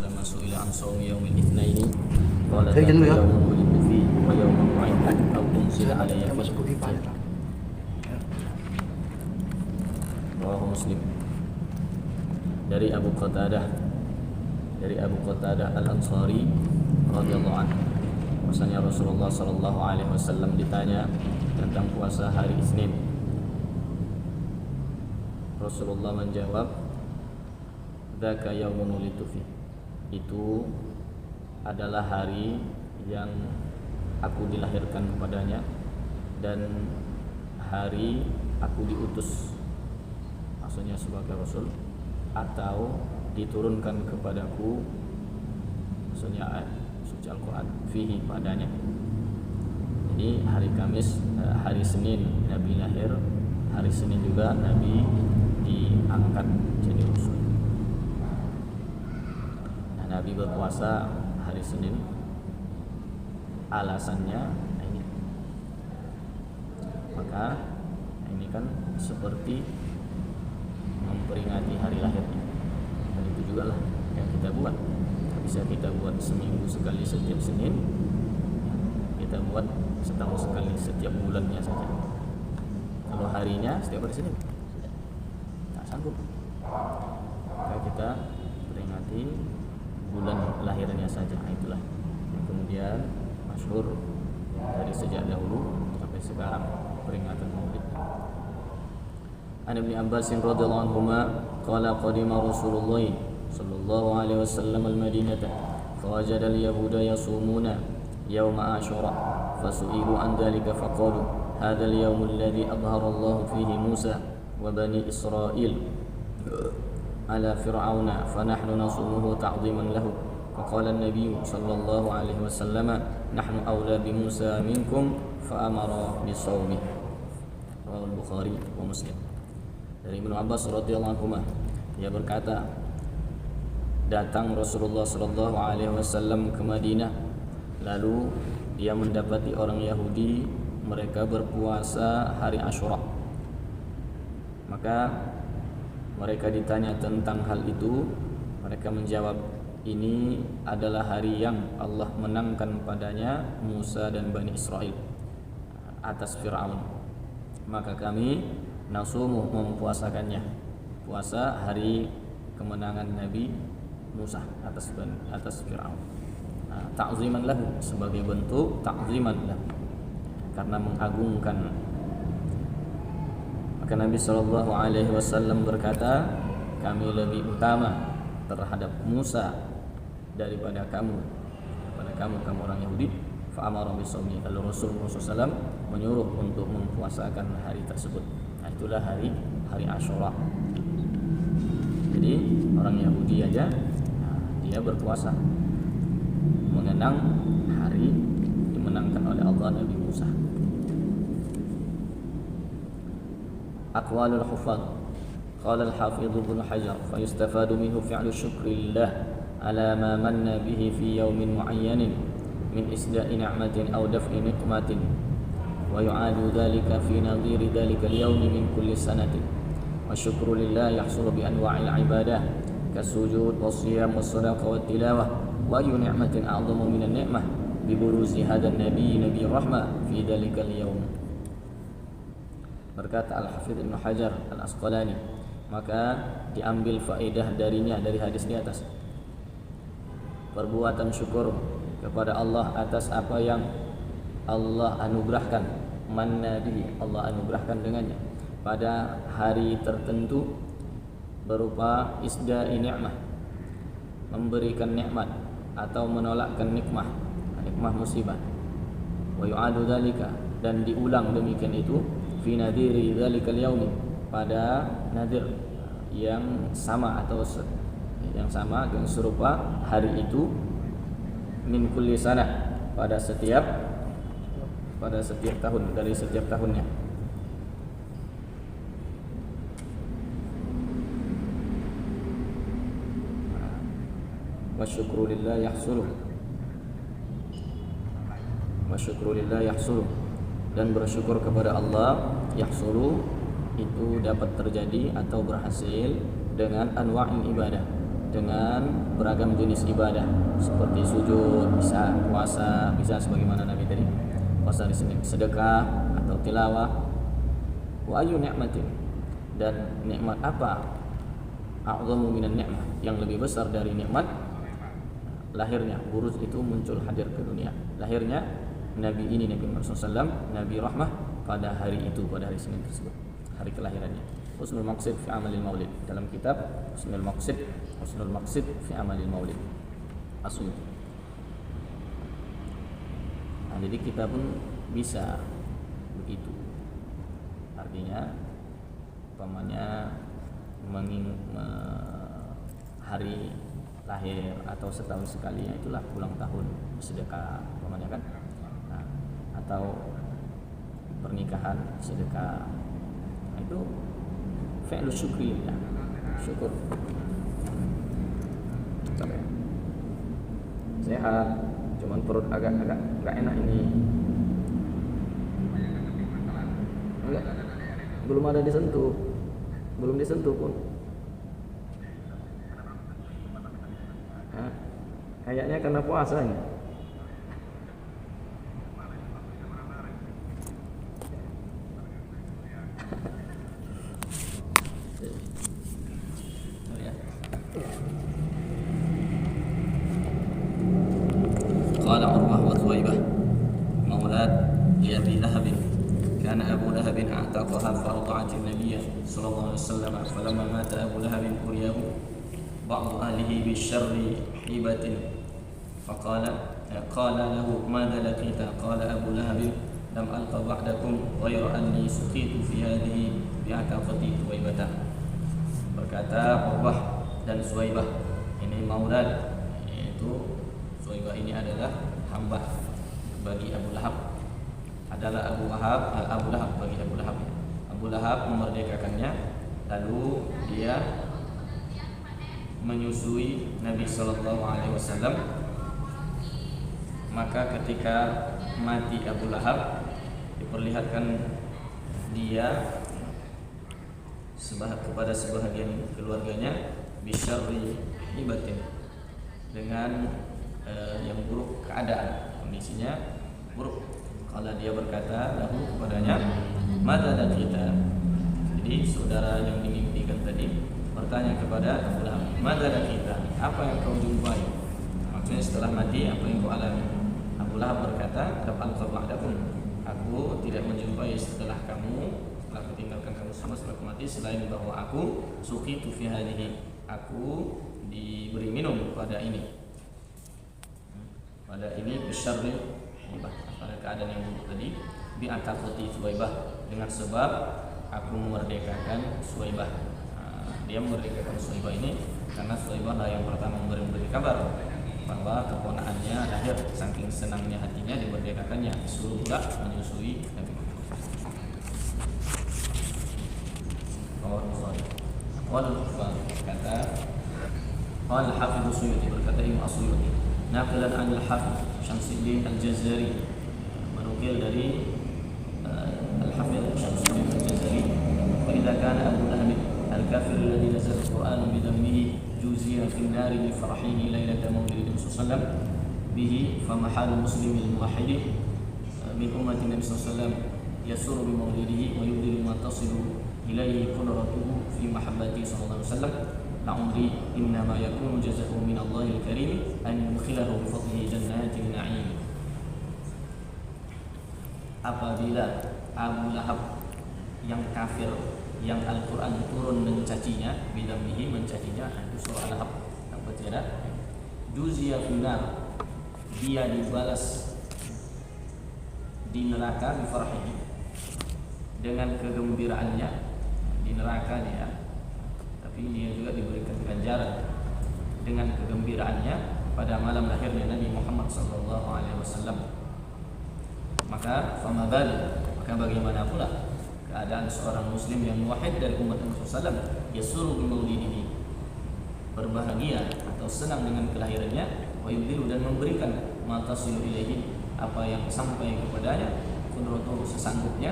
وسلم سئل عن صوم يوم الاثنين قال Saya ذاك izin dulu ya. يوم ولدت فيه ويوم بعثت أو أنزل علي Saya فيه. masuk ke pipa ya. Rawahu Muslim. Dari Abu Qatadah Al-Ansari radhiyallahu anhu, bahwasanya Rasulullah sallallahu alaihi wasallam ditanya tentang puasa hari Isnin. Rasulullah menjawab, "Dzaka yaumun wulidtu fi." Itu adalah hari yang aku dilahirkan kepadanya dan hari aku diutus, maksudnya sebagai Rasul, atau diturunkan kepadaku, maksudnya ayat suci Al-Quran, fihi, padanya. Jadi hari Kamis, hari Senin Nabi lahir, hari Senin juga Nabi diangkat jadi Rasul. Nah, Nabi berpuasa hari Senin, alasannya ini, maka ini kan seperti memperingati hari lahirnya, dan itu juga lah yang kita buat. Bisa kita buat seminggu sekali setiap Senin, kita buat setahun sekali setiap bulannya saja. Kalau harinya setiap hari Senin tak sanggup, maka kita peringati bulan lahirnya saja. Nah, itulah yang kemudian masyhur dari sejak dahulu sampai sekarang, peringatan Maulid. An Ibnu Abbas radhiyallahu anhuma qala qadima Rasulullah sallallahu alaihi wasallam al-Madinata fawajada al-yahuda yasumuna yawma Ashura fasu'ilu an dhalika faqalu hadha al-yawm alladhi adhhara Allah fihi Musa wa bani Israil ala fir'auna fanahnu nasumuhu ta'dhiman lahu faqala an-nabiy sallallahu alaihi wasallam nahnu awla bi Musa minkum fa amara bi shaumi. Rawahu Bukhari wa Muslim. Dari Ibnu Abbas radhiyallahu anhu, dia berkata, datang Rasulullah sallallahu alaihi wasallam ke Madinah, lalu dia mendapati orang Yahudi, mereka berpuasa hari Asyura. Maka mereka ditanya tentang hal itu, mereka menjawab, ini adalah hari yang Allah menangkan padanya Musa dan Bani Israil atas Fir'aun. Maka kami nasumu, mempuasakannya, puasa hari kemenangan Nabi Musa atas Fir'aun. Ta'ziman lahu, sebagai bentuk ta'ziman lahu, karena mengagungkan. Maka Nabi sallallahu alaihi wasallam berkata, kami lebih utama terhadap Musa daripada kamu orang Yahudi. Fa amara bisawmi, lalu Rasulullah SAW menyuruh untuk mempuasakan hari tersebut. Nah, itulah hari Asyura. Jadi orang Yahudi aja, dia berpuasa mengenang hari dimenangkan oleh Allah Nabi Musa. Aqwalul hufadz. Qala al-Hafidz Ibnu Hajar, fa yustafadu minhu fi'lu syukrillah ala ma manna bihi fi yawmin mu'ayyanin min isda'i ni'matin aw daf'i niqmatin wa yu'adu dhalika fi nadhiri dhalika al-yawm min kulli sanatin. Wa syukru lillah yahsulu bi anwa'il ibadah kasujud wasiyam wassadaqah wattilawah wa ayu ni'matin a'zamu minan ni'mah bi buruzi hadan nabi rahmah fi dzalikal yaum. Berkata Al-Hafidz Ibnu Hajar Al-Asqalani, maka diambil faedah darinya, dari hadis di atas, perbuatan syukur kepada Allah atas apa yang Allah anugerahkan, manna bihi, Allah anugerahkan dengannya pada hari tertentu, berupa isda'i ni'mah, memberikan nikmat atau menolakkan nikmah musibah. Wa yu'adu dzalika, dan diulang demikian itu, fi nadhiri dzalikal yaumi, pada nadir yang sama atau yang sama yang serupa hari itu, min kulli sanah, pada setiap tahun, dari setiap tahunnya. Wa syukru lillah yahsulu, dan bersyukur kepada Allah, yahsulu, itu dapat terjadi atau berhasil dengan anwa'in ibadah, dengan beragam jenis ibadah seperti sujud, bisa puasa, bisa sebagaimana Nabi tadi puasa di Senin, sedekah atau tilawah. Wa ayu ni'matin, dan nikmat apa a'zamu minan ni'mah, yang lebih besar dari nikmat lahirnya buruz itu muncul hadir ke dunia. Lahirnya Nabi ini, Nabi Muhammad SAW, Nabi Rahmah, pada hari itu, pada hari Senin tersebut, hari kelahirannya. Husnul Maqsid fi Amalil Maulid, dalam kitab Husnul Maqsid fi Amalil Maulid As-Suyuti. Nah, jadi kita pun bisa begitu. Artinya umpamanya hari lahir atau setahun sekali, itulah ulang tahun sedekah umpamanya kan. Nah, atau pernikahan sedekah. Nah, itu fi'lu syukri ya. Syukur. Sampai sehat, cuman perut agak enggak enak ini. Enggak, belum ada disentuh. Belum disentuh pun. Nah, kayaknya karena puasanya. قال عروة وثويبة مولات لأبي لهب كان أبو لهب أعتقها فأوضعت النبي صلى الله عليه وسلم فلما مات أبو لهب قريه بعض أهله بالشر حيبة قال له ماذا لقيت؟ قال أبو لهب لم ألق بعدكم غير أني سقيت في هذه بعتقتي ثويبة. Berkata Urwah dan Suwaibah, ini maulad, yaitu Suwaibah ini adalah hamba bagi Abu Lahab, adalah Abu Lahab bagi Abu Lahab. Abu Lahab memerdekakannya, lalu dia menyusui Nabi Sallallahu Alaihi Wasallam. Maka ketika mati Abu Lahab, diperlihatkan dia kepada sebahagian keluarganya bisyarri hibatin, dengan yang buruk keadaan, kondisinya buruk. Kalau dia berkata lahu kepadanya, mada dan kita. Jadi saudara yang dimimpikan tadi bertanya kepada Abu Lahab, mada dan kita, apa yang kau jumpai? Maksudnya setelah mati apa yang kau alami? Abu Lahab berkata, aku tidak menjumpai setelah aku tinggalkan kamu semua setelah aku mati, selain bahwa aku suqitu fi hadhihi, aku diberi minum pada ini bisyarri hibah, pada keadaan yang buruk tadi, bi ataqati Suwaibah, dengan sebab aku memerdekakan Suwaibah. Dia memerdekakan Suwaibah ini karena Suwaibah lah yang pertama memberi kabar bahwa keponakannya lahir. Saking senangnya hatinya dimerdekakannya, disuruh pula menyusui Nabi Muhammad. Kata Al-Hafidh Suyuti, berkata Imam As-Suyuti, naqilan anil Hafidh Syamsuddin Al-Jazari, menukil dari Al-Hafidh Syamsuddin Al-Jazari, wa idza kana Abu Lahab al-kafir alladhi nazala al-Qur'an bi dhammihi juziya fi an-nar li farahihi lailata mawlid Nabi sallallahu alaihi wasallam bihi fa mahal muslimin muwahhid min ummati Nabi sallallahu alaihi wasallam yasuru bi mawlidihi wa yubdilu ma tasilu ilaihi qudratuhu fi mahabbati sallallahu alaihi wasallam. La'umri innama yakunu jazaa'u min Allahil karim an yudkhilahu bi fadlihi jannatin na'im. Apabila Abu Lahab yang kafir, yang Al-Quran turun mencacinya, bidamihi mencacinya, itu surah Al-Lahab yang bertiada, juzia finar, dia dibalas di neraka bifarhihi, dengan kegembiraannya di neraka dia, tapi dia juga diberikan ganjaran dengan kegembiraannya pada malam lahirnya Nabi Muhammad SAW. Maka maka bagaimana pula keadaan seorang muslim yang muwahhid dari umat Nabi SAW, yasuru bimaulidihi, berbahagia atau senang dengan kelahirannya, wa yubdilu, dan memberikan ma tasilu ilaihi, apa yang sampai kepadanya, qudratuhu, sesanggupnya,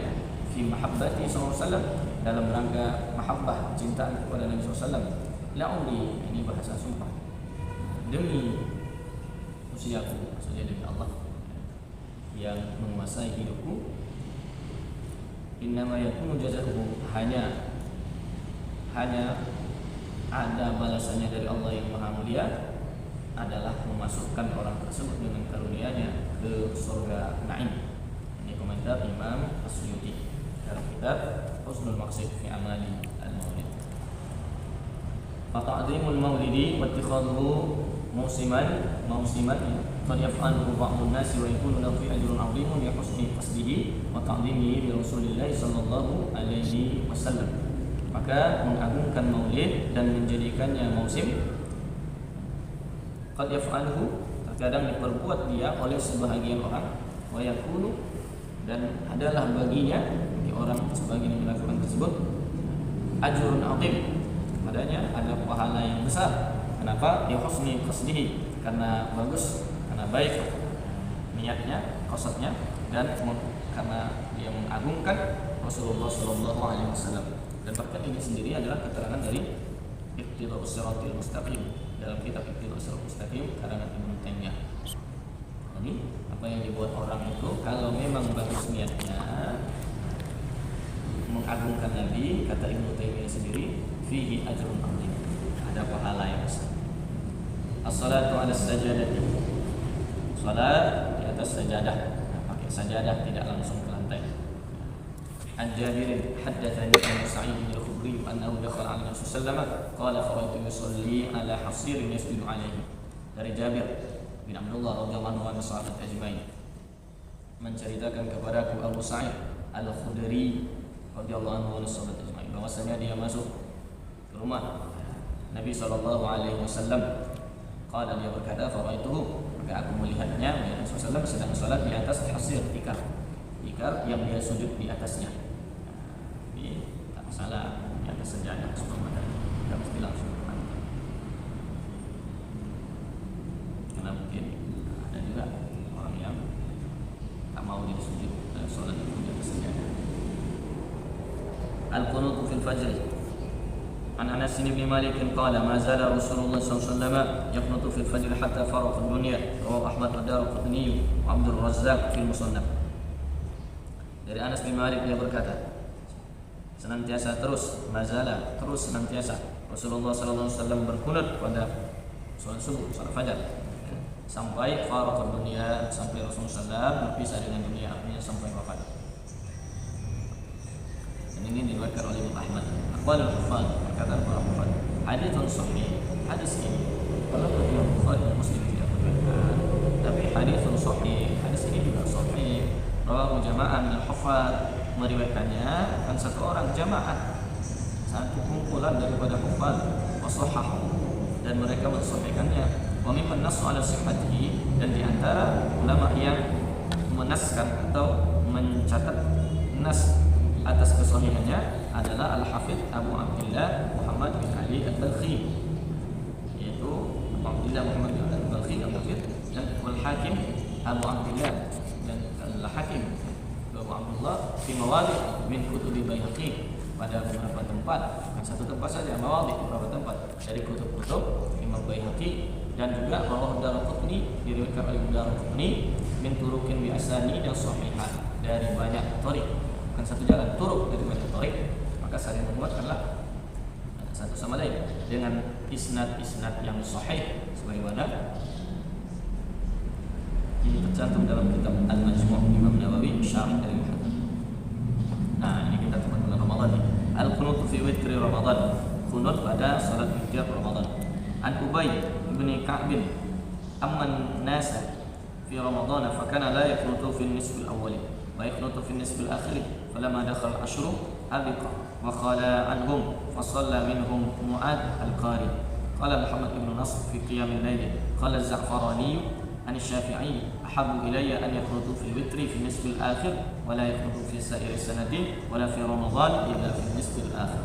fi mahabbati SAW, dalam rangka mahabbah, cintaan kepada Nabi SAW. La umri, ini bahasa sumpah, demi usiaku, maksudnya demi Allah yang menguasai hidupku, innama yakunu jazaohu, hanya ada balasannya dari Allah yang Maha Mulia, adalah memasukkan orang tersebut dengan karunia-Nya ke surga Naim. Ini komentar Imam As-Suyuti dalam kitab Husnul Maqsid fi Amali Al-Maulid. Fata'dhimul maulidi wa ittikhadhuhu mausiman qad yaf'aluhu ba'dun nasi wa yakunu lahu fi ajrun 'azimun li husni qasdihi wa ta'dhimihi bi Rasulillah sallallahu alaihi wasallam. Maka mengagungkan maulid dan menjadikannya musim, qad yaf'aluhu, terkadang diperbuat dia oleh sebahagian orang, wa yakunu, dan adalah baginya bagi orang sebagian yang melakukan tersebut ajrun 'azim, padanya ada pahala yang besar. Kenapa? Ya husni qasdihi, karena bagus, karena baik niatnya, qasadnya, dan karena dia mengagungkan Rasulullah sallallahu alaihi wasallam. Dan bahkan ini sendiri adalah keterangan dari Iqtida'us Shiratal Mustaqim dalam kitab Iqtida'us Shiratal Mustaqim karangan Ibnu Taimiyah. Jadi apa yang dibuat orang itu kalau memang bagus niatnya mengagungkan Nabi, kata Ibnu Taimiyah sendiri, fihi ajrun 'azim, ada pahala yang besar. As-salatu 'ala as-sajadati, salat di atas sajadah, pakai sajadah, tidak langsung ke lantai. An Jabir haddatsani an Sa'id bin Al-Khudri annahu dakhala 'ala Nabi sallallahu alaihi wasallam qala faraitu yusalli 'ala hasirin yasjudu 'alaihi. Dari Jabir bin Abdullah radhiyallahu anhu sahabat ajmain menceritakan kepadaku Abu Sa'id Al-Khudri radhiyallahu anhu sahabat ajmain bahwasanya dia masuk ke rumah Nabi sallallahu alaihi wasallam. Qala, dia berkata, faraituhu, maka aku melihatnya, Nabi sallallahu alaihi wasallam sedang salat di atas hasir, tikar yang dia sujud di atasnya. Tak masalah di atas sajadah semuanya, tidak mesti langsung ke lantai. Karena mungkin ada juga orang yang tak mau jadi sujud dalam salat di atas sajadah. Al-Qunutu fil Fajr. An Anas bin Malik qala ma zala Rasulullah sallallahu alaihi wasallam yaqnutu fil fajr hatta faraqa ad-dunya. Rawahu Ahmad wa Daraqutni wa Abdul Razzaq fil Musannaf. Dari Anas bin Malik, dia berkata, senantiasa terus mazala, terus senantiasa Rasulullah sallallahu alaihi wasallam berkunut pada salat subuh, salat fajar, sampai faraqa ad-dunya, sampai Rasulullah sallallahu alaihi wasallam berpisah dengan dunia, artinya sampai wafat. Dan ini diriwayatkan oleh Imam Ahmad. Aqwalul hufaz, perkataan para hufaz, haditsun sahih, hadis ini walaupun Imam Bukhari dan Muslim tidak meriwayatkan, tapi haditsun sahih, hadis ini juga sahih. Rawahu jama'ah min al-hufaz, meriwayatkannya kan satu orang jamaah, satu kumpulan daripada hufaz, wa sahahu, dan mereka mensahihkannya. Wa mimman nassu ala sihhatihi, dan di antara ulama yang menaskan atau mencatat nas atas kesahihannya adalah Al-Hafidz Abu Abdillah Muhammad bin Ali Al-Balkhi, yaitu Abu Abdillah Muhammad bin Ali Al-Balkhi Al-Hafidz, dan Al-Hakim Abu Abdillah, dan Al-Hakim Abu Abdullah fi mawadhi' min kutubi Baihaqi, pada beberapa tempat, bukan satu tempat saja, mawadhi' beberapa tempat dari kutub-kutub Imam Baihaqi, dan juga Rawahu Daraqutni, diriwayatkan oleh Daraqutni min turuqin bi asani dan sahihah, dari banyak tariq, bukan satu jalan, turuk dari banyak tariq, maka saling menguatkanlah satu sama lain dengan isnad-isnad yang sahih, sebagaimana ini tercantum dalam kitab Al-Majmu' Imam Nawawi syarah dari Muhammad. Nah, ini kita teman bulan Ramadan nih. Al-Qunut fi witri Ramadan, qunut pada salat witir Ramadan. An Ubay bin Ka'b amman nasa fi Ramadan fa kana la yaqnutu fi an-nisf al-awwal wa yaqnutu fi an-nisf al-akhir. فلما دخل العشر أبق وقال عنهم فصلى منهم معاذ القاري. قال محمد بن نصر في قيام الليل قال الزعفراني عن الشافعي أحب إلي أن يقنطوا في الوتر في النصف الآخر ولا يقنطوا في سائر السنة ولا في رمضان إلا في النصف الآخر.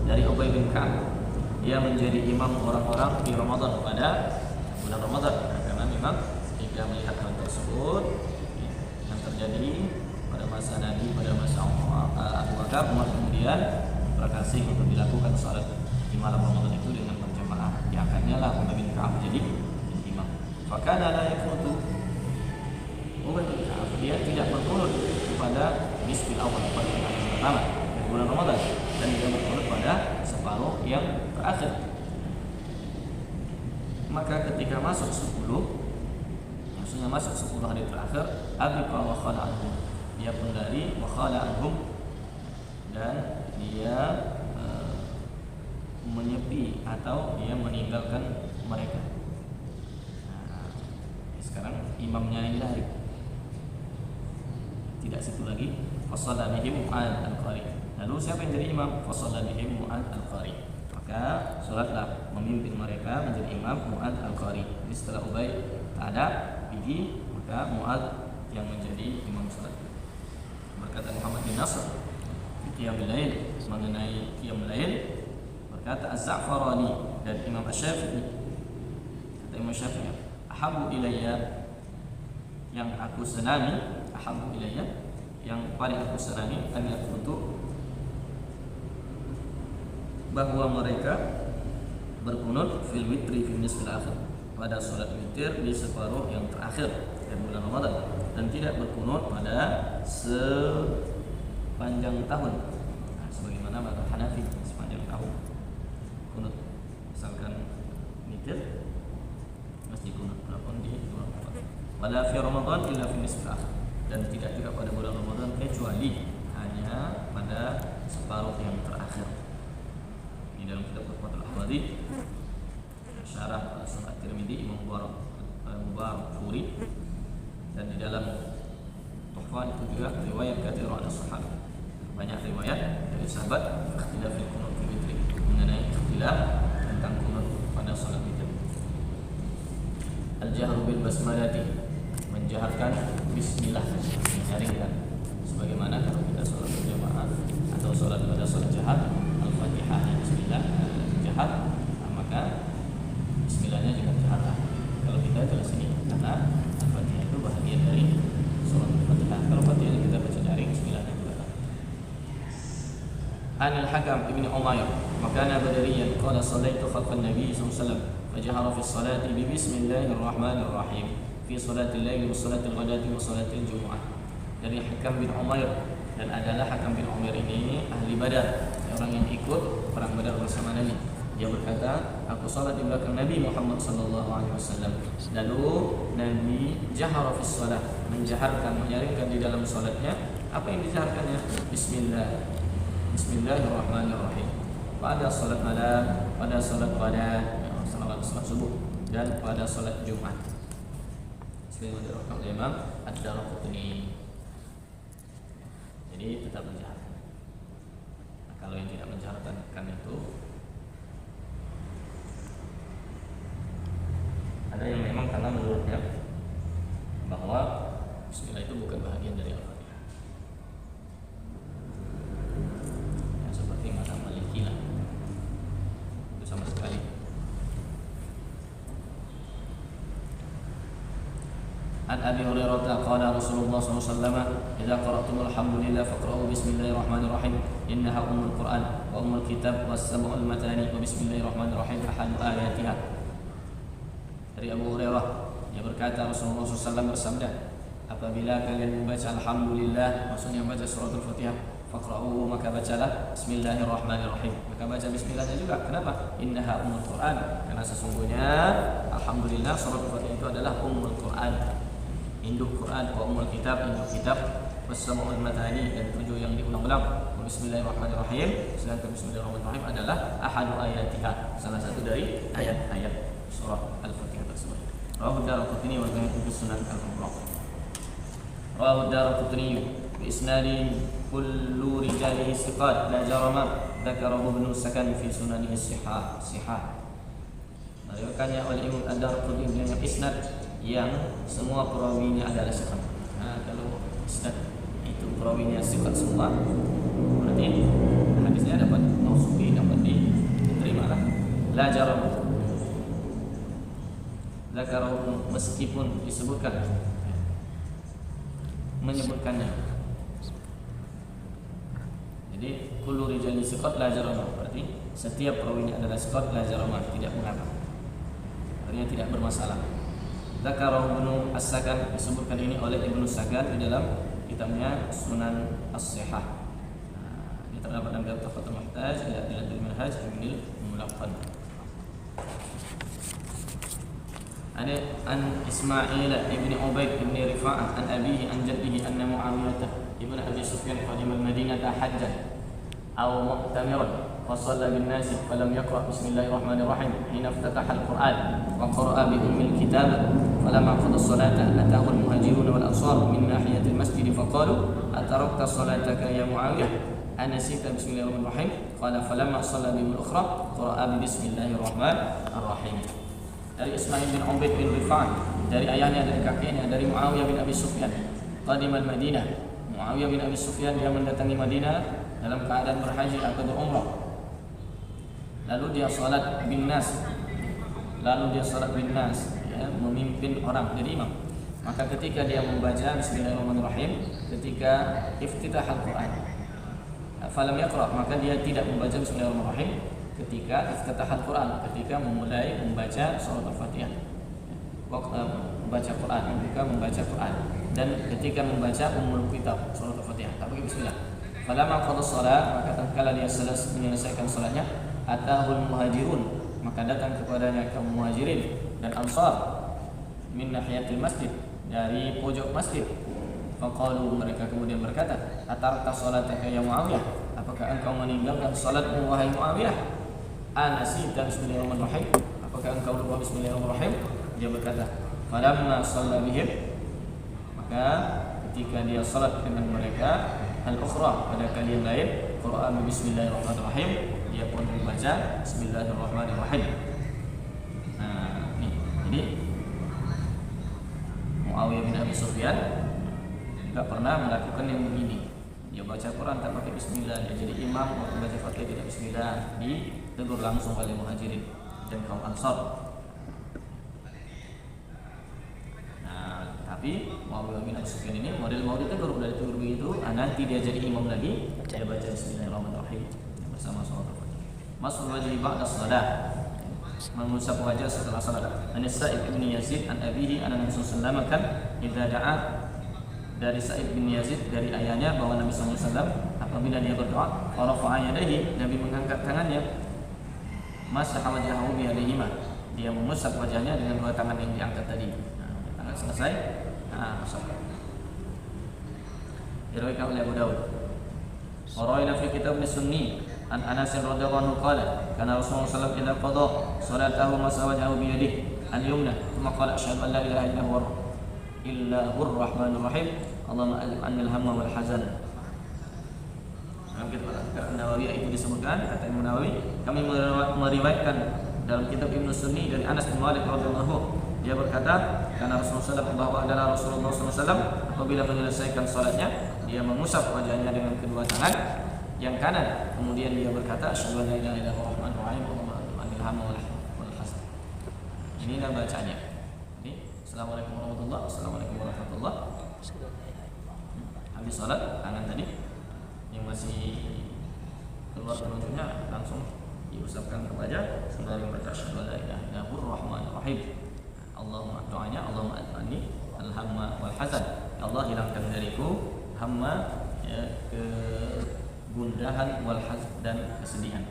Dari Ubay bin Ka'b, dia menjadi imam orang-orang di Ramadan, pada bulan Ramadan, karena memang jika melihat hal tersebut yang terjadi pada masa Nabi, pada masa Abu Bakar, Umar kemudian berkasih untuk dilakukan salat di malam Ramadan itu dengan berjamaah di diangkatnya lah Ubay bin Ka'ab jadi imam. Fakana la yaqutu, Ubay bin Ka'ab dia tidak berkunut pada nisfil awal, pada hari pertama dari bulan Ramadan, dan tidak berkunut pada separuh yang terakhir. Maka ketika masuk 10, maksudnya masuk 10 hari terakhir, abiqa wa khala anhum, dia penggali wa khala anhum, dan dia menyepi atau dia meninggalkan mereka. Nah, sekarang imamnya ini lari, tidak situ lagi. Fasalla bihim Mu'adz al-Qari. Lalu siapa yang jadi imam? Fasalla bihim Mu'adz al-Qari. Maka salatlah memimpin mereka menjadi imam Mu'adz al-Qari. Jadi setelah Ubay tak ada pergi, maka Mu'adz yang menjadi imam salat. Berkata Muhammad bin Nasr Qiyamul Lail, mengenai Qiyamul Lail, berkata Az-Za'farani dan Imam Asy-Syafi'i, kata Imam Syafi'i, ahabbu ilayya, yang aku senangi, ahabbu ilayya, yang paling aku senangi adalah untuk bahwa mereka berkunut fil witri fil nisfil akhir, pada salat witir di separuh yang terakhir dari bulan Ramadan, dan tidak berkunut pada sepanjang tahun. Nah, sebagaimana mazhab Hanafi sepanjang tahun kunut, misalkan witir mesti kunut walaupun di bulan Ramadan. Wala fi Ramadan illa fi nisfil akhir, dan tidak juga pada bulan Ramadan kecuali hanya pada separuh yang terakhir. Di dalam kitab Tuhfatul Ahwadhi, syarah Sunan Tirmidzi, Imam Mubarakfuri, dan di dalam Tuhfah itu juga riwayat katsirah dari sahabat, banyak riwayat dari sahabat ikhtilaf fil qunut fil witri, mengenai ikhtilaf tentang qunut pada salat witir. Al-jahru bil basmalati, menjaharkan bismillah, menjaringkan, sebagaimana kalau kita salat berjamaah atau salat pada salat jahat, Al-Fatihah bismillah jahat, maka bismillahnya juga jahat. Kalau kita jelas ini karena Al-Fatihah itu bahagian dari salat Al-Fatihah. Kalau Fatihahnya kita baca jaring, bismillahnya juga jahat. Anil Hakam ibn Umayr, makana badariyan, qala sallaitu khalfan Nabi sallallahu alaihi wasallam fajahara fi sholati bi bismillahirrahmanirrahim fi sholatil laili wa sholatil ghadati wa sholatil jumu'ah. Dari Hakam bin Umayr, dan adalah Hakam bin Umayr ini ahli Badar, orang yang ikut perang Badar bersama Nabi. Dia berkata, aku salat di belakang Nabi Muhammad sallallahu alaihi wasallam. Lalu Nabi jahara fi shalah, menjaharkan, menyaringkan di dalam salatnya. Apa yang dijaharkannya? Bismillahirrahmanirrahim. Pada salat malam, pada salat qada, salat subuh, dan pada salat Jumat. Sebagaimana diriwayatkan oleh Imam Ad-Darqutni. Jadi tetap menjaharkan. Nah, kalau yang tidak menjaharkan itu ada yang memang karena menurutnya bahwa bismillah itu bukan bahagian dari Al-Fatihah, yang seperti mazhab Maliki lah, itu sama sekali. An Abi Hurairah qala Rasulullah sallallahu alaihi wasallam, "Idza qara'tumul hamdalillah faqra'u bismillahirrahmanirrahim, innaha ummul Qur'an wa ummul kitab was sab'ul matani wa bismillahirrahmanirrahim ahadu ayatiha." Dari Abu Hurairah, dia berkata Rasulullah SAW bersabda, apabila kalian membaca Alhamdulillah, maksudnya membaca surat Al-Fatihah, faqra'u, maka bacalah Bismillahirrahmanirrahim, maka baca Bismillahnya juga. Kenapa? Innaha ummul Qur'an, karena sesungguhnya Alhamdulillah surat Al-Fatihah itu adalah ummul Qur'an, induk Quran, wa ummul kitab, induk kitab, was-sab'ul matani, dan 7 yang diulang-ulang. Bismillahirrahmanirrahim, sedangkan Bismillahirrahmanirrahim adalah ahadu ayatiha, salah satu dari ayat-ayat surah Al-Fatihah tersebut. Rawahu Ad-Darqutni wa Baihaqi fi Sunan Al-Kubra. Rawahu Ad-Darqutni bi isnadin kullu rijalihi thiqat la jarama, dzakarahu Ibnu Sakan fi sunanihi sihah. Meriwayatkannya oleh Imam Ad-Darqutni dengan isnad yang semua perawinya adalah thiqat. Nah, kalau isnad itu perawinya thiqat semua, berarti hadisnya dapat mausufi, dapat diterima lah. La jarama, dzakarahu, meskipun disebutkan, menyebutkannya. Jadi kullu rijali thiqat la jarama, berarti setiap perawinya adalah thiqat la jarama, tidak mengapa. artinya tidak bermasalah. Dzakarahu Ibnu As-Sakan, disebutkan ini oleh Ibnu Sakan di dalam kitabnya Sunan As-Sihah. Ini terdapat dalam kitab Tuhfatul Muhtaj ila Dilatul Minhaj Ibnul Mulaqqan. An Ismail ibn Ubayd ibn Rifa'ah an abihi an jaddihi anna Muawiyah ibn Abi Sufyan qadima al-Madinah hajjan aw mu'tamiran وصلى بالناس فلم يقرأ بسم الله الرحمن الرحيم حين افتتح القرآن وقرأ بأم الكتاب فلما قضى الصلاة أتاه المهاجرون والأنصار من ناحية المسجد فقالوا أتركت صلاتك يا معاوية أنسيت بسم الله الرحمن الرحيم قال فلما صلى بهم الأخرى قرأ بسم الله الرحمن الرحيم. Dari Ismail bin Ubayd bin Rifa'ah, dari ayahnya, dari kakeknya, dari Muawiyah bin Abi Sufyan, qadimal Madinah. Muawiyah bin Abi Sufyan dia mendatangi Madinah dalam keadaan berhaji atau berumrah. Lalu dia salat bin nas, ya, memimpin orang, jadi imam. Maka ketika dia membaca Bismillahirrahmanirrahim, ketika iftitah Al-Quran, falam yaqra, maka dia tidak membaca Bismillahirrahmanirrahim ketika iftitah Al-Quran, ketika memulai membaca surah Al-Fatihah, waktu membaca Quran, ketika membaca Quran, dan ketika membaca Ummul Kitab surah Al-Fatihah, tak pakai Bismillah. Falamma qada shalah, maka tatkala dia selesai menyelesaikan salatnya, atahul muhajirun, maka datang kepadanya kaum muhajirin dan ansar, min nahiyatil masjid, dari pojok masjid. Faqalu, mereka kemudian berkata, atarta salataka ya Muawiyah, apakah engkau meninggalkan salatmu wahai Muawiyah? Anasita bismillahirrahmanirrahim, apakah engkau lupa bismillahirrahmanirrahim? Dia berkata, falamma shalla bihim, maka ketika dia salat dengan mereka, al-ukhra, pada kalian lain, Quran bismillahirrahmanirrahim, dia pun membaca bismillahirrahmanirrahim. Nah, ini. Jadi Muawiyah bin Abi Sufyan enggak pernah melakukan yang begini. Dia baca Quran tak pakai bismillah, dia jadi imam waktu baca Fatihah tidak bismillah, ditegur langsung oleh Muhajirin dan kaum Ansar. Nah, tapi Muawiyah bin Abi Sufyan ini model mau ditegur, udah ditegur begitu, nanti dia jadi imam lagi, dia baca bismillahirrahmanirrahim bersama salat. Mas'ul wajhi ba'da shalah, mengusap wajah setelah salat. An Sa'id bin Yazid an abihi anna Nabi sallallahu alaihi wasallam kan idza da'a, dari Sa'id bin Yazid dari ayahnya bahwa Nabi sallallahu alaihi wasallam apabila dia berdoa, rafa'a yadayhi, Nabi mengangkat tangannya, masaha wajhahu bi yadayhima, dia mengusap wajahnya dengan dua tangan yang diangkat tadi. Nah, tangan selesai, usap. Diriwayatkan oleh Abu Dawud. Waraina fi kitab Sunni an Anas radhiyallahu anhu qala kana Rasulullah sallallahu alaihi wasallam idza qada salatahu masawajahu bi yadihi al-yumna thumma qala asyhadu an la ilaha illa huwa ar-rahmanur rahim Allahumma azib anil hamma wal hazan. Dalam kitab An-Nawawi itu disebutkan, kata Imam Nawawi, kami meriwayatkan dalam kitab Ibnu Sunni dari Anas bin Malik radhiyallahu, dia berkata karena Rasulullah SAW, bahwa adalah Rasulullah SAW apabila menyelesaikan salatnya dia mengusap wajahnya dengan kedua tangan yang kanan, kemudian dia berkata asyhadu an la ilaha illallah rahmanur rahim Allahumma anil hamma wal hazan. Ini dah bacanya. Ini assalamualaikum warahmatullahi wabarakatuh. Habis salat tangan tadi yang masih keluar penunjuknya langsung diusapkan ke wajah sambil membaca asyhadu an la ilaha illallah rahmanur rahim. Allahumma, doanya Allahumma anni al hamma wal hazan, Allah hilangkan dariku hamma, ya, kegundahan, wal hazan, dan kesedihan.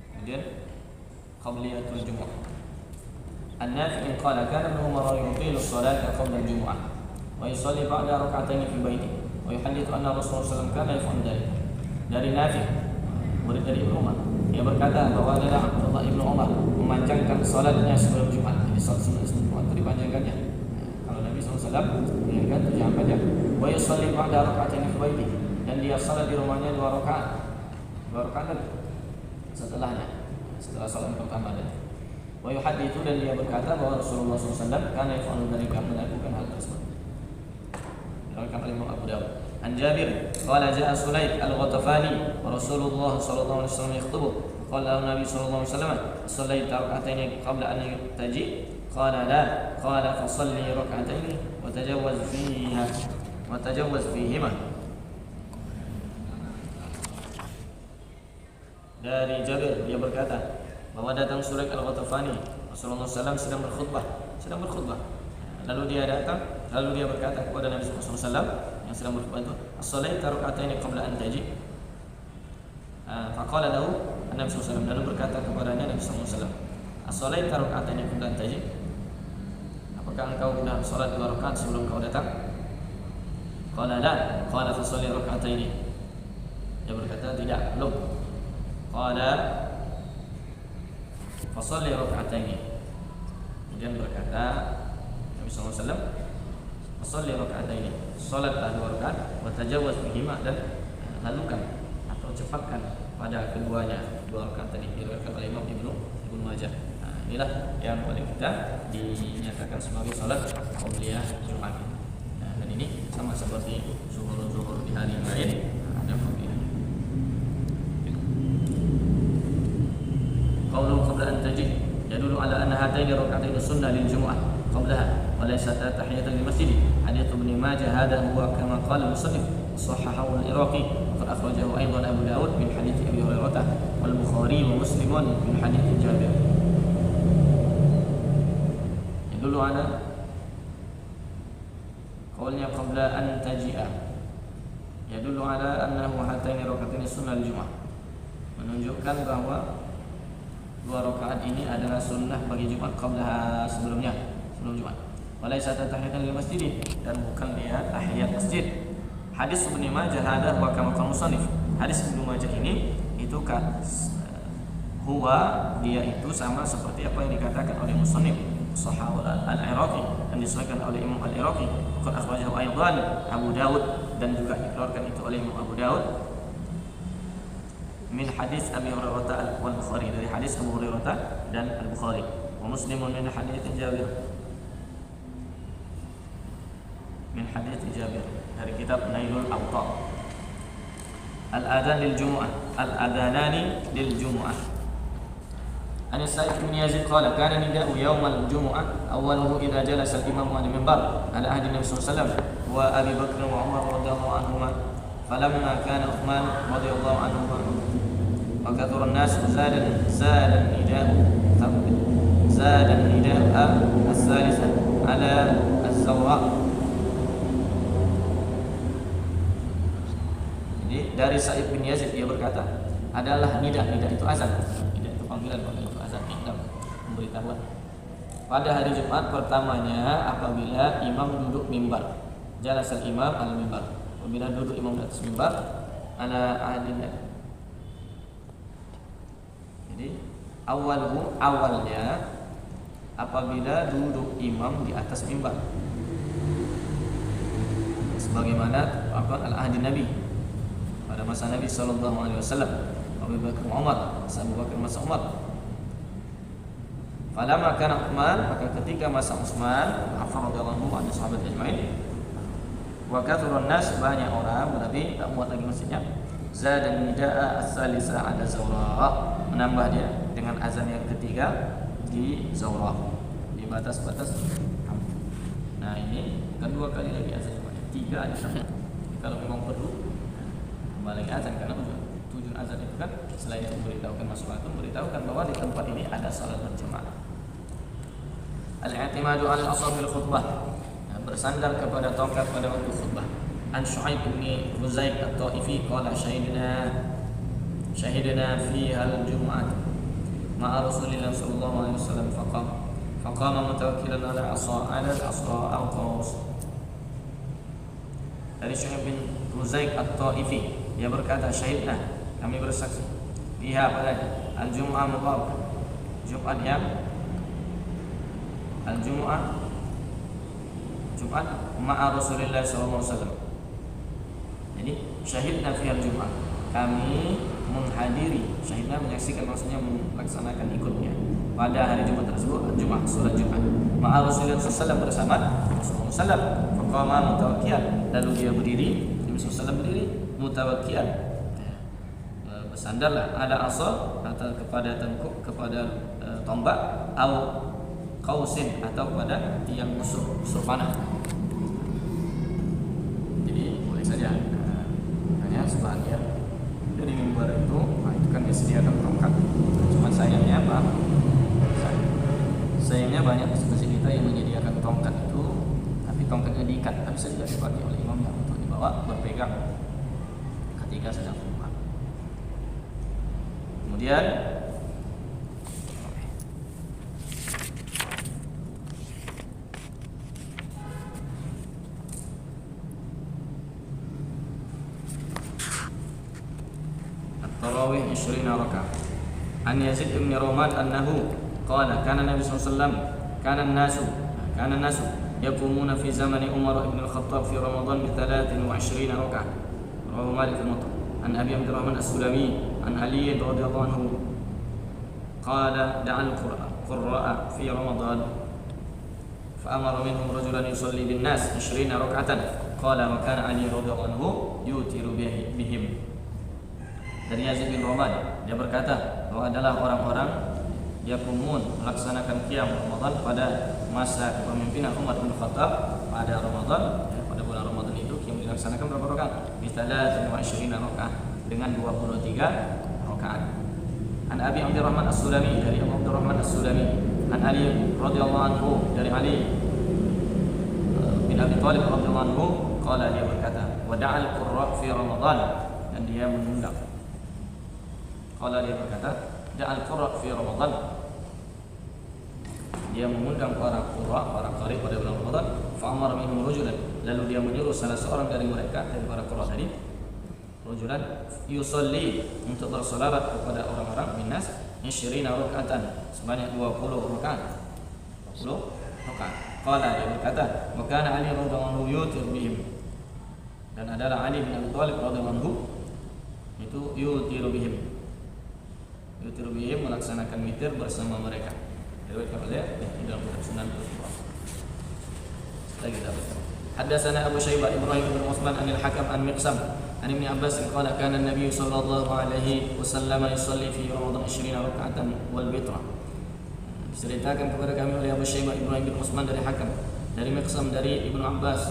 Kemudian qabliyatul jumu'ah. An-Nafi' qala kana Ibnu Umar yutilu as-salata qabla al-jumu'ah wa yusalli ba'da rak'atayn fi baitihi wa yuhaddithu anna Rasulullah sallallahu alaihi wasallam kana yaf'alu dhalik. Dari Nafi', murid dari Ibnu Umar, dia berkata bahwa adalah Abdullah Ibnu Umar memanjangkan salatnya sebelum Jumat. Jadi salat sunat sebelum Jumat itu dipanjangkannya. Kalau Nabi SAW mengingatkan 7 jam. Wa yusalli ba'da rak'atayn fi baitihi, dan dia salat di rumahnya 2 rakaat. 2 rakaat setelahnya, setelah salat pertama tadi. Wa yuhaddithu, dan dia berkata bahwa Rasulullah SAW kana yaf'alu dzalika, melakukan hal tersebut. Diriwayatkan oleh Imam Abu Dawud. An Jabir qala ja'a Sulaik al-Ghatafani wa Rasulullah sallallahu alaihi wasallam yakhutubu qala Nabi sallallahu alaihi wasallam sallaita rak'atayn qabla an taji qala la qala fa salli rak'atayn wa tajawwaz fihima. dari Jabir, dia berkata bahwa datang Suraik Al-Ghatafani, Rasulullah SAW sedang berkhutbah. Lalu dia berkata kepada Nabi SAW yang sedang berkhutbah itu, "As-salaita rak'ataini qabla an taji." Faqala lahu Nabi SAW, lalu berkata kepadanya Nabi SAW, "As-salaita rak'ataini qabla an taji?" Apakah engkau sudah salat 2 rakaat sebelum kau datang? Qala la, qala fa shalli rak'ataini. Dia berkata, tidak, belum. Qala fa shalli rak'ataini. Kemudian berkata Nabi sallallahu alaihi wasallam, fa shalli rak'ataini. Salatlah 2 rakaat wa tajawwaz bihima, dan lalukan atau cepatkan pada keduanya 2 rakaat tadi, diriwayatkan oleh Imam Ibnu Majah. Inilah yang paling kita dinyatakan sebagai salat qabliyah Jumat. Dan ini sama seperti zuhur di hari lain, ada qabliyah. Qaulu qabla an tajid yadullu ala anna hataini rak'ataini sunnah lil jumu'ah qablaha wa laysa tahiyatan lil masjid. Hadits Ibnu Majah hada huwa kama qala al-musannif sahahahu al-Iraqi wa akhrajahu aidan Abu Daud min hadits Abi Hurairah wal Bukhari wa Muslim min hadits Jabir. Dulu ada qaulnya qabla an taji'a, ya dulu ada annahu hataini rak'ataini sunnah al-jumu'ah, menunjukkan bahwa 2 rakaat ini adalah sunnah bagi Jumat qabla sebelum Jumat. Walaysa tahiyatan lil masjid, dan bukan dia tahiyat masjid. Hadis Ibnu Majah ada wa kama qala musannif. Hadis Ibnu Majah ini itu kan huwa, dia itu sama seperti apa yang dikatakan oleh musannif Sahahu al-Iraqi, dan disahihkan oleh Imam al-Iraqi. Qad akhrajahu aidan Abu Daud, dan juga dikeluarkan itu oleh Imam Abu Daud min hadis Abi Hurairah wal Bukhari, dari hadis Abu Hurairah dan Al-Bukhari. Wa Muslim min hadis Jabir, dari kitab Nailul Awtar. Al-adhan lil Jumu'ah, al-adhanani lil Jumu'ah. An Sa'id bin Yazid qala kana nida'u yawm al-jumu'ah awwaluhu idza jalasa al-imam 'ala al-minbar ala ahdi Nabi sallallahu alaihi wasallam wa Abi Bakr wa Umar radhiyallahu anhuma falamma kana Uthman radhiyallahu anhuma wa kathura an-nas zada an-nida'u as-salisah ala az-zawra. Jadi dari Sa'id bin Yazid, dia berkata, adalah nida itu azan, nida itu panggilan, itu azan, memberitahuan pada hari Jumat pertamanya apabila imam duduk mimbar, jalasal imam al mimbar, apabila duduk imam di atas mimbar ala ahdina. Jadi awalnya apabila duduk imam di atas mimbar, sebagaimana al-ahdi Nabi pada masa Nabi sallallahu alaihi wasallam, Abu Bakar Umar, Abu Bakar masa Umar. Falamma kana Utsman, maka ketika masa Utsman, radhiyallahu anhu, ada sahabat ajmain, wa kathurun nas, banyak orang, berarti tak muat lagi masjidnya. Zadan nidaa as-salisa ala zawra, menambah dia dengan azan yang ketiga di zawra, di batas-batas kampung. Nah ini kedua kali lagi azan, tiga aja. Kalau memang perlu kembali azan, karena tujuan azan itu kan selain memberitahukan masuk waktu, memberitahukan bahwa di tempat ini ada salat berjamaah. Al-i'timadu al-asal fil khutbah, bersandar kepada tongkat pada waktu khutbah. An Syu'aib bin Huzaik at-Taifi qala syahidna fiha al-jum'ah ma'a Rasulillah sallallahu alaihi wasallam faqama mutawakkilan ala al-asra aw qaus. Dari Syu'aib bin Huzaik at-Taifi, dia berkata, syahidna, kami bersaksi, fiha pada al-jum'ah mubarak, Jumat yang al-jum'ah, Jumat ma'a Rasulillah sallallahu alaihi wasallam. Jadi syahidna fi al-jum'ah, kami menghadiri, syahidna menyaksikan, maksudnya melaksanakan ikutnya pada hari Jumat tersebut, Jumat, salat Jumat ma'a Rasulillah sallallahu alaihi wasallam, bersama Rasulullah sallallahu alaihi wasallam. Faqama mutawakkian, lalu dia berdiri, Nabi sallallahu alaihi wasallam berdiri mutawakkian, bersandarlah ada asal atau kepada tengkuk, kepada tombak, atau kausin, atau pada tiang busur panah. Jadi boleh saja hanya sebagian dari Jadi mimbar itu, itu kan disediakan tongkat. Cuma sayangnya apa? Sayangnya banyak masjid kita yang menyediakan tongkat itu, tapi tongkatnya diikat, tapi tidak dipakai oleh imamnya untuk dibawa berpegang ketika sedang khutbah. Kemudian Tarawih 20 rakaat. An Yazid bin Roman annahu qala kana Nabi sallallahu alaihi wasallam kana an-nasu yaqumuna fi zamani Umar ibn al-Khattab fi Ramadan bi 23 rakaat. Rawahu Malik al-Muwatta. An Abi Abdurrahman as-Sulami an Ali radhiyallahu anhu qala da'a al-qurra'a fi Ramadan فأمر منهم رجلا يصلي بالناس 20 ركعة قال وكان علي رضي الله عنه يوتر بهم. Dari Yazid bin Roman, dia berkata bahwa adalah orang-orang yaqumun melaksanakan qiyam Ramadan pada masa kepemimpinan Umar bin Khattab pada Ramadan, pada bulan Ramadan itu qiyam dilaksanakan berapa rakaat? Bisalah 20 rakaat dengan 23 rakaat. An Abi Abdurrahman as-Sulami, dari Abu Abdurrahman as-Sulami, an Ali radhiyallahu anhu, dari Ali bin Abi Thalib radhiyallahu anhu, qala, dia berkata, wa da'al qurra fi Ramadan, dan dia mengundang. Qala, dia berkata, da'al qurra fi Ramadan, dia mengundang para qurra, para qari pada bulan Ramadan. Fa amara minhum rajulan, lalu dia menyuruh salah seorang dari mereka, dari para qurra tadi, rajulan yusalli, untuk bersolat kepada orang-orang minas 20 rakaatan, sebanyak 20 rakaat. 20 rakaat. Qala, dia berkata, wa kana Ali radhiyallahu anhu yutir bihim, dan adalah Ali bin Abi Thalib radhiyallahu anhu itu yutiru bihim, melaksanakan witir bersama mereka. Diriwayatkan oleh dalam Sunan Al-Bukhari. Lagi dapat. Hadatsana Abu Syaibah Ibrahim bin Utsman anil Hakam an Miqsam an Ibnu Abbas qala kana an-nabiy sallallahu alaihi wasallam yusalli fi Ramadan 20 rakaatan wal witra. Diceritakan kepada kami oleh Abu Syaibah Ibrahim bin Utsman dari Hakam, dari Miqsam, dari Ibnu Abbas.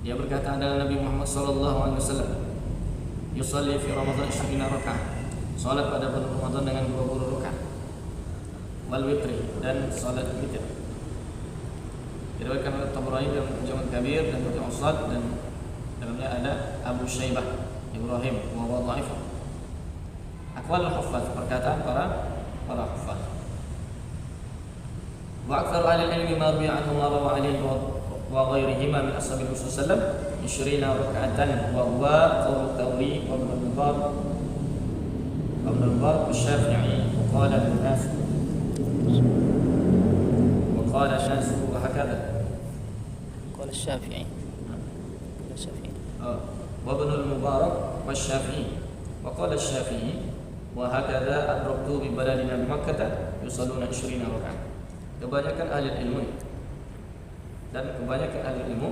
Dia berkata adalah Nabi Muhammad sallallahu alaihi wasallam yusalli fi Ramadan 20 rakaat, salat pada bulan Ramadan dengan 20 rakaat, wal witri, dan salat witir. Diriwayatkan oleh Tabrani dalam Mu'jam Kabir dan Mu'jam Awsat, dan dalamnya ada Abu Syaibah Ibrahim wa dhaif. Aqwalul huffaz, perkataan para huffaz. Wa aktsar ahli ilmi ma ruwiya anhu ma rawa Ali wa ghairihima min ashabi Rasulullah sallallahu alaihi wasallam 20 rakaatan wa huwa qaul Tawri wa Ibn al-Mubarak والشافعي وقال الناس وهكذا. قال الشافعي وابن المبارك والشافعي وقال الشافعي وهكذا أدركت ببلدنا بمكة يصلون 20 ركعة. Kebanyakan ahli ilmu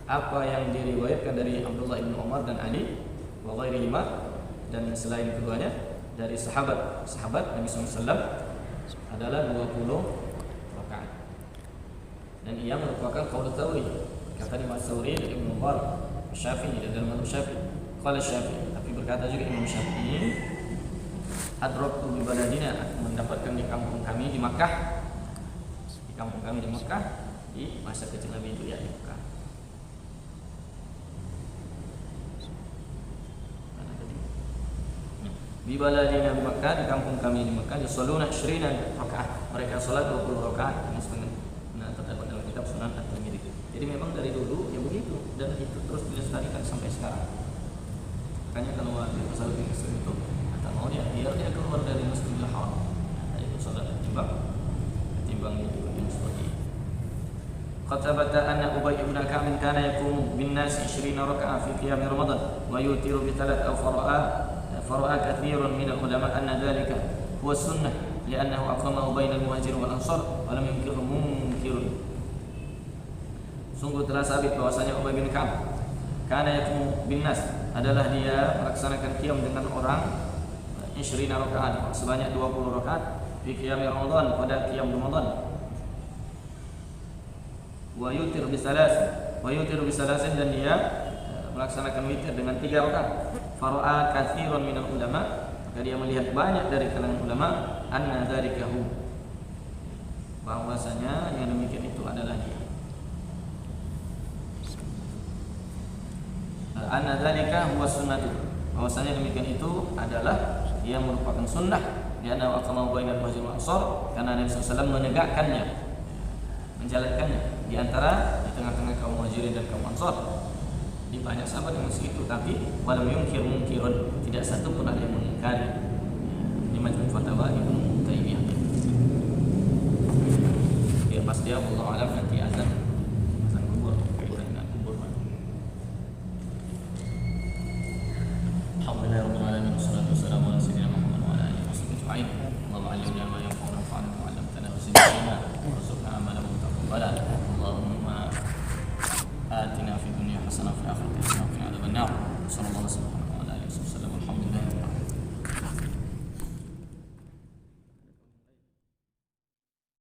apa yang diriwayatkan dari Abdullah bin Umar dan Ali wa ghairihima, dan selain keduanya dari sahabat Nabi SAW adalah 20 rakaat. Dan ia merupakan qaul Tsauri, kata Imam Tsauri dan Ibnu Mubarak, Syafi'i, dan dalam Syafi'i. Qala Syafi'i, tapi berkata juga Imam Syafi'i, adraktu bi baladina, mendapatkan di kampung kami di Makkah, di masa kecil Nabi itu, ya, di Makkah. Di baladina di Makkah, di kampung kami di Makkah, yusalluna 20 rakaat, mereka salat 20 rakaat. Ini setengah. Nah, terdapat dalam kitab Sunan At-Tirmidzi. Jadi memang dari dulu ya begitu, dan itu terus dilestarikan sampai sekarang. Makanya kalau ada masalah di Mesir itu, kata mau dia biar dia keluar dari Masjidil Haram, nah, itu salat ketimbang itu yang seperti itu. Khatabata anna Ubay ibn Ka'b kana yaqumu bin nas 20 rakaat fi qiyam Ramadan wa yutiru bi 3 فرأى كثير من العلماء أن ذلك هو السنة لأنه أقامه بين المهاجرين والأنصار ولم ينكره منكر. Sungguh telah sabit bahwasanya Ubay bin Ka'b kana yaqumu bin nas, adalah dia melaksanakan qiyam dengan orang 20 rakaat, sebanyak 20 rakaat di qiyam Ramadan, pada qiyam Ramadan. Wa yutir bi salasin, dan dia melaksanakan witir dengan 3 rakaat. fara'a katsiran minal ulama, maka dia melihat banyak dari kalangan ulama, anna dzalikahu, bahwasanya yang demikian itu adalah dia. Anna dzalika huwa sunnatu, bahwasanya demikian itu adalah yang merupakan sunnah, ya ana aqama bainal muhajirin wal ansar, karena Nabi SAW menegakkannya, menjalankannya di antara di tengah-tengah kaum muhajirin dan kaum ansar. Di banyak sahabat yang masih itu, tapi walam yungkir munkirun, tidak satu pun ada yang mengingkari. Ini Majmu' Fatawa Ibnu Taimiyah. Ya pas dia Allah alam nanti azan kubur, kuburan kubur. Alhamdulillah rabbil alamin, wassalatu wassalamu ala sayyidina Muhammad wa ala alihi wasallam ajma'in. Allahu 'allimna ma